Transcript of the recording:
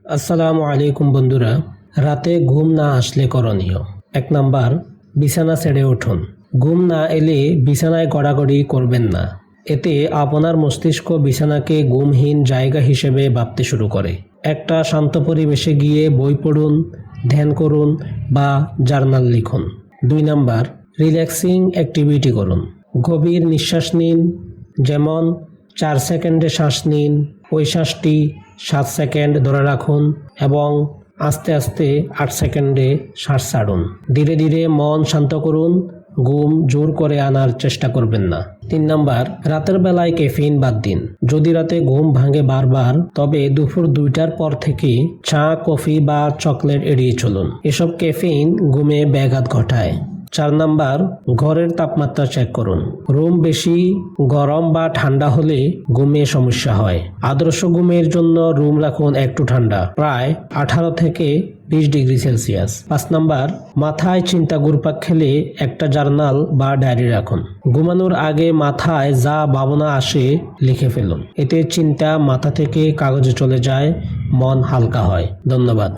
আসসালামু আলাইকুম বন্ধুরা। রাতে ঘুম না আসলে করণীয়। 1 নাম্বার, বিছানা ছেড়ে উঠুন। ঘুম না এলে বিছানায় গড়াগড়ি করবেন না। এতে আপনার মস্তিষ্ক বিছানাকে ঘুমহীন জায়গা হিসেবে ভাবতে শুরু করে। একটা শান্ত পরিবেশে গিয়ে বই পড়ুন, ধ্যান করুন বা জার্নাল লিখুন। 2 নাম্বার, রিল্যাক্সিং অ্যাক্টিভিটি করুন। গভীর নিঃশ্বাস নিন, যেমন 4 সেকেন্ডে শ্বাস নিন, ওই শ্বাসটি 7 সেকেন্ড ধরে রাখুন এবং আস্তে আস্তে 8 সেকেন্ডে শ্বাস ছাড়ুন। ধীরে ধীরে মন শান্ত করুন, ঘুম জোর করে আনার চেষ্টা করবেন না। 3 নাম্বার, রাতের বেলায় ক্যাফেইন বাদ দিন। যদি রাতে ঘুম ভাঙে বারবার, তবে দুপুর 2টার পর থেকে চা, কফি বা চকলেট এড়িয়ে চলুন। এসব ক্যাফেইন ঘুমে ব্যাঘাত ঘটায়। 4 নাম্বার, ঘরের তাপমাত্রা চেক করুন। রুম বেশি গরম বা ঠান্ডা হলে ঘুমে সমস্যা হয়। আদর্শ ঘুমের জন্য রুম রাখুন একটু ঠান্ডা, প্রায় 18 থেকে 20 ডিগ্রি সেলসিয়াস। 5 নাম্বার, মাথায় চিন্তা ঘুরপাক খেলে একটা জার্নাল বা ডায়েরি রাখুন। ঘুমানোর আগে মাথায় যা ভাবনা আসে লিখে ফেলুন। এতে চিন্তা মাথা থেকে কাগজে চলে যায়, মন হালকা হয়। ধন্যবাদ।